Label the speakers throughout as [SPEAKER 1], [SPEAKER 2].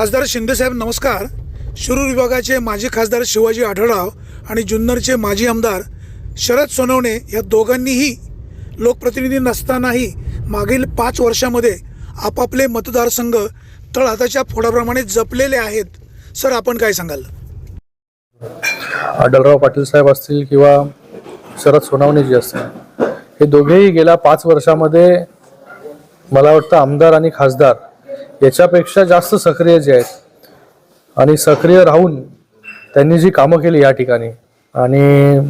[SPEAKER 1] खासदार शिंदेसाहेब नमस्कार. शिरूर विभागाचे माजी खासदार शिवाजी आढळराव आणि जुन्नरचे माजी आमदार शरद सोनवणे या दोघांनीही लोकप्रतिनिधी नसतानाही मागील 5 वर्षामध्ये आपापले मतदारसंघ तळहाताच्या फोडाप्रमाणे जपलेले आहेत. सर, आपण काय सांगाल?
[SPEAKER 2] आढळराव पाटील साहेब असतील किंवा शरद सोनवणे जी असतील, हे दोघेही गेल्या 5 वर्षामध्ये मला वाटतं आमदार आणि खासदार याच्यापेक्षा जास्त सक्रिय जे आहेत आणि सक्रिय राहून त्यांनी जी कामं केली या ठिकाणी आणि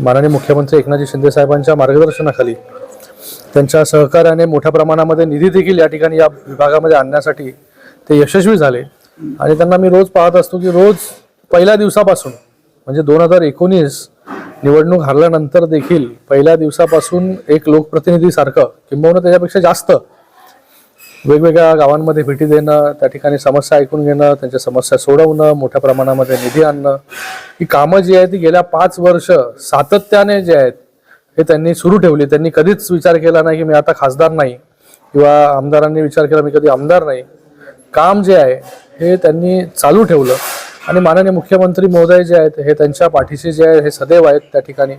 [SPEAKER 2] माननीय मुख्यमंत्री एकनाथ शिंदे साहेबांच्या मार्गदर्शनाखाली त्यांच्या सहकार्याने मोठ्या प्रमाणामध्ये निधी देखील या ठिकाणी या विभागामध्ये आणण्यासाठी ते यशस्वी झाले. आणि त्यांना मी रोज पाहत असतो की रोज पहिल्या दिवसापासून म्हणजे 2019 निवडणूक हरल्यानंतर देखील पहिल्या दिवसापासून एक लोकप्रतिनिधीसारखं किंबहुना त्याच्यापेक्षा जास्त वेगवेगळ्या गावांमध्ये भेटी देणं, त्या ठिकाणी समस्या ऐकून घेणं, त्यांच्या समस्या सोडवणं, मोठ्या प्रमाणामध्ये निधी आणणं, ही कामं जी आहेत ती गेल्या 5 वर्ष सातत्याने जे आहेत हे त्यांनी सुरू ठेवली. त्यांनी कधीच विचार केला नाही की मी आता खासदार नाही किंवा आमदारांनी विचार केला मी कधी आमदार नाही. काम जे आहे हे त्यांनी चालू ठेवलं आणि माननीय मुख्यमंत्री महोदय जे आहेत हे त्यांच्या पाठीशी जे आहे हे सदैव आहेत. त्या ठिकाणी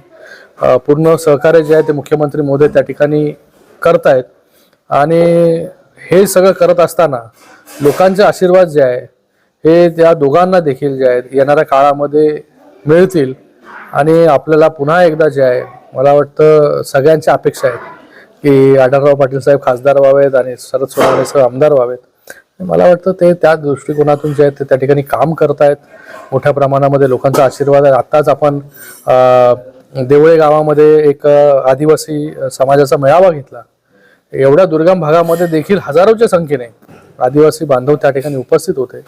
[SPEAKER 2] पूर्ण सहकार्य जे आहे ते मुख्यमंत्री महोदय त्या ठिकाणी करतायत आणि हे सगळं करत असताना लोकांचे आशीर्वाद जे आहे हे त्या दोघांना देखील जे आहेत येणाऱ्या काळामध्ये मिळतील. आणि आपल्याला पुन्हा एकदा जे आहे मला वाटतं सगळ्यांच्या अपेक्षा आहेत की आढळराव पाटील साहेब खासदार व्हावेत आणि शरद सोनवणे साहेब आमदार व्हावेत. मला वाटतं ते त्या दृष्टिकोनातून जे आहेत ते त्या ठिकाणी काम करतायत. मोठ्या प्रमाणामध्ये लोकांचा आशीर्वाद आहे. आत्ताच आपण देवळे गावामध्ये एक आदिवासी समाजाचा मेळावा घेतला. एवढ्या दुर्गम भागामध्ये देखील हजारोच्या संख्येने आदिवासी बांधव त्या ठिकाणी उपस्थित होते.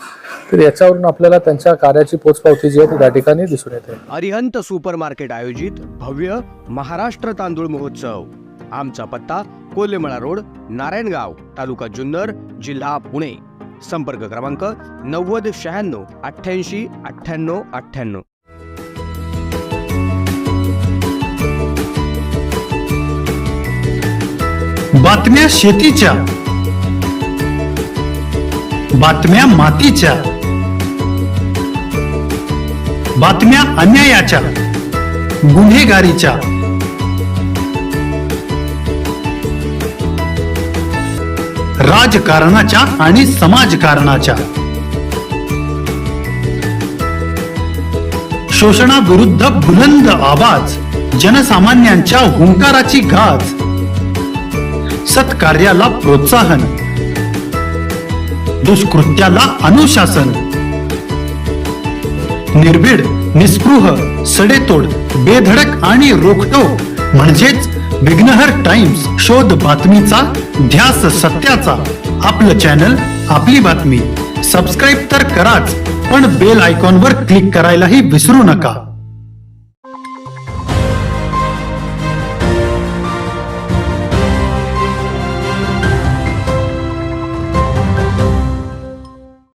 [SPEAKER 2] तर याच्यावरून आपल्याला त्यांच्या कार्याची पोचपावती जी आहे ती त्या ठिकाणी दिसून येते.
[SPEAKER 3] अरिहंत सुपर मार्केट आयोजित भव्य महाराष्ट्र तांदूळ महोत्सव. आमचा पत्ता कोल्हेमळा रोड, नारायणगाव, तालुका जुन्नर, जिल्हा पुणे. संपर्क क्रमांक 90 96 88 98 98.
[SPEAKER 4] बातम्या शेतीच्या, बातम्या मातीच्या, बातम्या अन्यायाच्या, गुन्हेगारीच्या, राजकारणाच्या आणि समाजकारणाच्या, शोषणाविरुद्ध बुलंद आवाज, जनसामान्यांच्या हुंकाराची गाज, सत्कार्याला प्रोत्साहन, दुष्कृत्याला अनुशासन, निर्भीड, निस्पृह, सडेतोड, बेधडक आणि रोखठोक म्हणजेच विघ्नहर टाइम्स. शोध बातमीचा, ध्यास सत्याचा. आपलं चॅनल, आपली बातमी. सबस्क्राईब तर कराच, पण बेल आयकॉनवर क्लिक करायलाही विसरू नका.